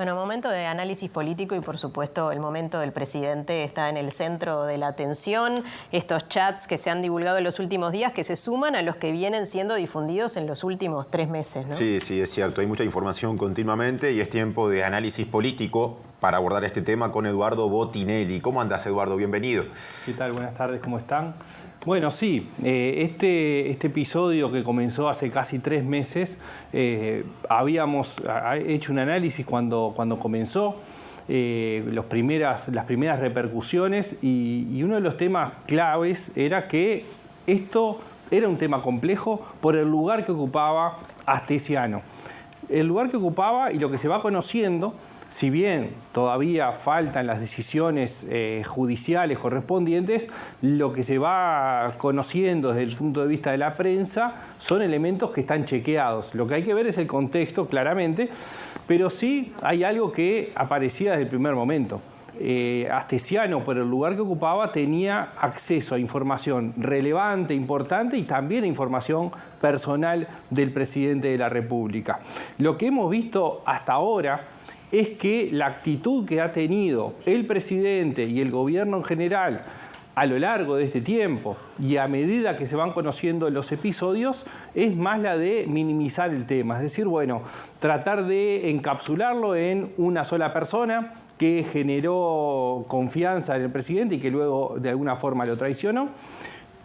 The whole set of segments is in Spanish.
Bueno, momento de análisis político y por supuesto el momento del presidente está en el centro de la atención. Estos chats que se han divulgado en los últimos días que se suman a los que vienen siendo difundidos en los últimos 3 meses, ¿no? Sí, es cierto. Hay mucha información continuamente y es tiempo de análisis político para abordar este tema con Eduardo Botinelli. ¿Cómo andas, Eduardo? Bienvenido. ¿Qué tal? Buenas tardes, ¿cómo están? Bueno, sí, este episodio que comenzó hace casi 3 meses, habíamos hecho un análisis cuando comenzó, las primeras repercusiones y uno de los temas claves era que esto era un tema complejo por el lugar que ocupaba Astesiano. El lugar que ocupaba y lo que se va conociendo, si bien todavía faltan las decisiones judiciales correspondientes, lo que se va conociendo desde el punto de vista de la prensa son elementos que están chequeados. Lo que hay que ver es el contexto, claramente, pero sí hay algo que aparecía desde el primer momento. Astesiano, por el lugar que ocupaba, tenía acceso a información relevante, importante y también a información personal del presidente de la República. Lo que hemos visto hasta ahora es que la actitud que ha tenido el presidente y el gobierno en general a lo largo de este tiempo y a medida que se van conociendo los episodios es más la de minimizar el tema, es decir, bueno, tratar de encapsularlo en una sola persona que generó confianza en el presidente y que luego de alguna forma lo traicionó.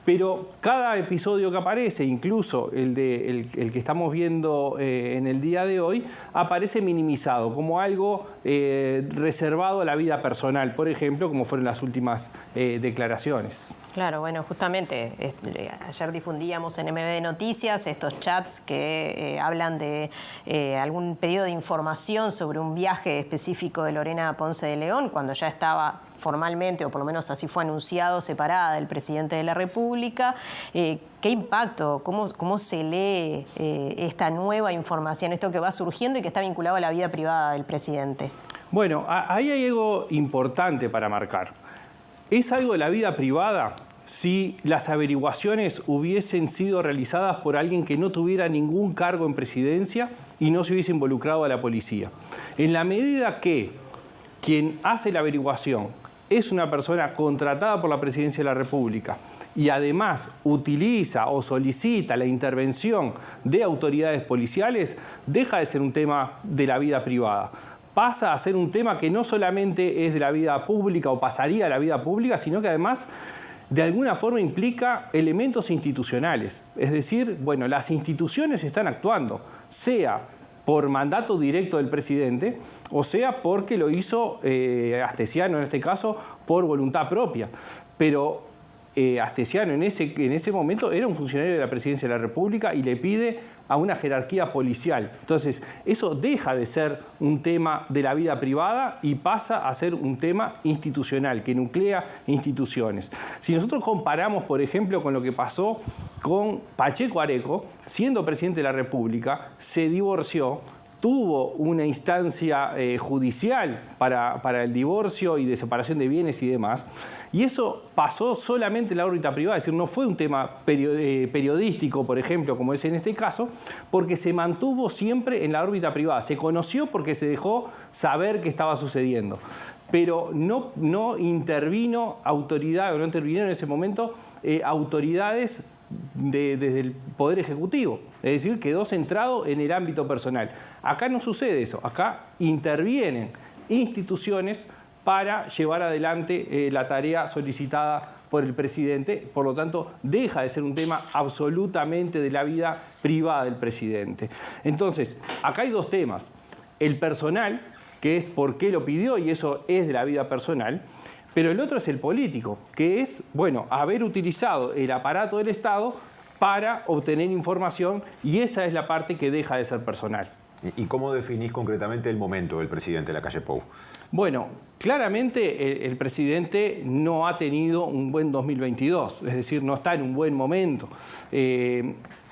Pero cada episodio que aparece, incluso el que estamos viendo en el día de hoy, aparece minimizado como algo reservado a la vida personal, por ejemplo, como fueron las últimas declaraciones. Claro, bueno, justamente ayer difundíamos en MB Noticias estos chats que hablan de algún pedido de información sobre un viaje específico de Lorena Ponce de León, cuando ya estaba formalmente, o por lo menos así fue anunciado, separada del presidente de la República. ¿Qué impacto? ¿Cómo se lee esta nueva información, esto que va surgiendo y que está vinculado a la vida privada del presidente? Bueno, ahí hay algo importante para marcar. ¿Es algo de la vida privada si las averiguaciones hubiesen sido realizadas por alguien que no tuviera ningún cargo en presidencia y no se hubiese involucrado a la policía? En la medida que quien hace la averiguación es una persona contratada por la Presidencia de la República y además utiliza o solicita la intervención de autoridades policiales, deja de ser un tema de la vida privada. Pasa a ser un tema que no solamente es de la vida pública o pasaría a la vida pública, sino que además de alguna forma implica elementos institucionales. Es decir, bueno, las instituciones están actuando, sea por mandato directo del presidente, o sea porque lo hizo Astesiano, en este caso, por voluntad propia. Pero Astesiano en ese momento era un funcionario de la Presidencia de la República y le pide a una jerarquía policial. Entonces, eso deja de ser un tema de la vida privada y pasa a ser un tema institucional, que nuclea instituciones. Si nosotros comparamos, por ejemplo, con lo que pasó con Pacheco Areco, siendo presidente de la República, se divorció, tuvo una instancia judicial para el divorcio y de separación de bienes y demás, y eso pasó solamente en la órbita privada, es decir, no fue un tema periodístico, por ejemplo, como es en este caso, porque se mantuvo siempre en la órbita privada. Se conoció porque se dejó saber qué estaba sucediendo, pero no intervino autoridad, o no intervinieron en ese momento autoridades desde el Poder Ejecutivo. Es decir, quedó centrado en el ámbito personal. Acá no sucede eso. Acá intervienen instituciones para llevar adelante la tarea solicitada por el presidente. Por lo tanto, deja de ser un tema absolutamente de la vida privada del presidente. Entonces, acá hay 2 temas. El personal, que es por qué lo pidió, y eso es de la vida personal. Pero el otro es el político, que es, bueno, haber utilizado el aparato del Estado para obtener información, y esa es la parte que deja de ser personal. ¿Y cómo definís concretamente el momento del presidente de la calle Pou? Bueno, claramente el presidente no ha tenido un buen 2022, es decir, no está en un buen momento.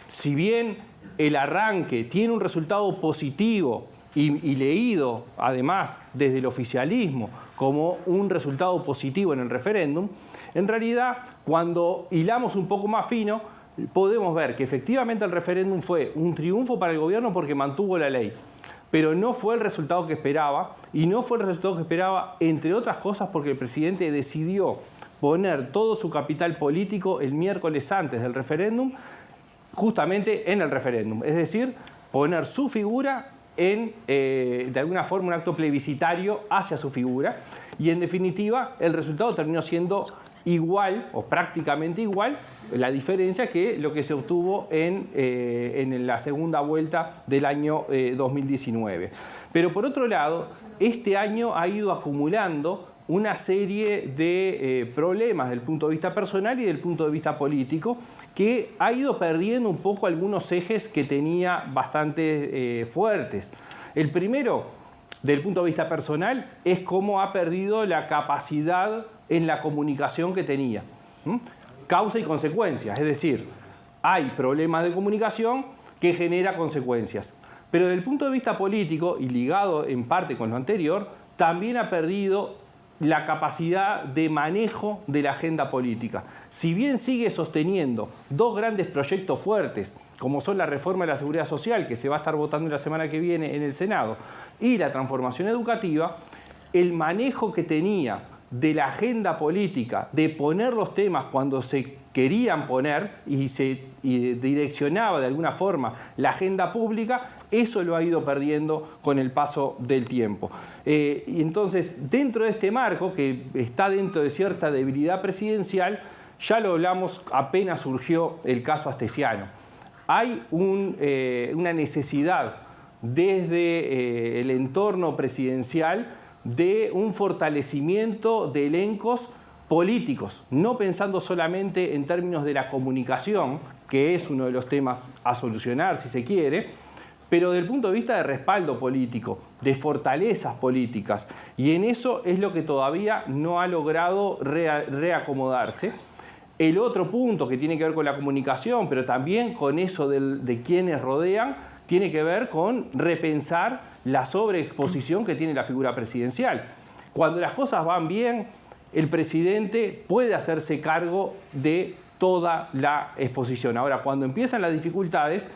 Si bien el arranque tiene un resultado positivo y leído además desde el oficialismo como un resultado positivo en el referéndum, en realidad cuando hilamos un poco más fino podemos ver que efectivamente el referéndum fue un triunfo para el gobierno porque mantuvo la ley, pero no fue el resultado que esperaba, y no fue el resultado que esperaba, entre otras cosas, porque el presidente decidió poner todo su capital político el miércoles antes del referéndum, justamente en el referéndum. Es decir, poner su figura en, de alguna forma, un acto plebiscitario hacia su figura. Y, en definitiva, el resultado terminó siendo igual, o prácticamente igual, la diferencia que lo que se obtuvo en la segunda vuelta del año 2019. Pero, por otro lado, este año ha ido acumulando una serie de problemas desde el punto de vista personal y del punto de vista político, que ha ido perdiendo un poco algunos ejes que tenía bastante fuertes. El primero, desde el punto de vista personal, es cómo ha perdido la capacidad en la comunicación que tenía. Causa y consecuencia, es decir, hay problemas de comunicación que genera consecuencias. Pero desde el punto de vista político, y ligado en parte con lo anterior, también ha perdido la capacidad de manejo de la agenda política. Si bien sigue sosteniendo dos grandes proyectos fuertes, como son la reforma de la Seguridad Social, que se va a estar votando la semana que viene en el Senado, y la transformación educativa, el manejo que tenía de la agenda política, de poner los temas cuando se querían poner y direccionaba de alguna forma la agenda pública, eso lo ha ido perdiendo con el paso del tiempo. Y entonces, dentro de este marco, que está dentro de cierta debilidad presidencial, ya lo hablamos apenas surgió el caso Astesiano. Hay una necesidad desde el entorno presidencial de un fortalecimiento de elencos políticos, no pensando solamente en términos de la comunicación, que es uno de los temas a solucionar, si se quiere, pero desde el punto de vista de respaldo político, de fortalezas políticas. Y en eso es lo que todavía no ha logrado reacomodarse. El otro punto que tiene que ver con la comunicación, pero también con eso de quienes rodean, tiene que ver con repensar la sobreexposición que tiene la figura presidencial. Cuando las cosas van bien, el presidente puede hacerse cargo de toda la exposición. Ahora, cuando empiezan las dificultades,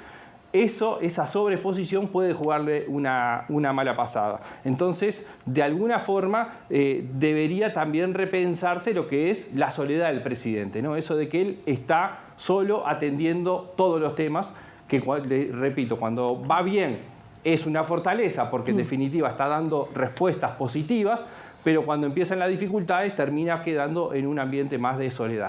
esa sobreexposición puede jugarle una mala pasada. Entonces, de alguna forma, debería también repensarse lo que es la soledad del presidente, ¿no? Eso de que él está solo atendiendo todos los temas, que, repito, cuando va bien es una fortaleza, porque en definitiva está dando respuestas positivas, pero cuando empiezan las dificultades termina quedando en un ambiente más de soledad.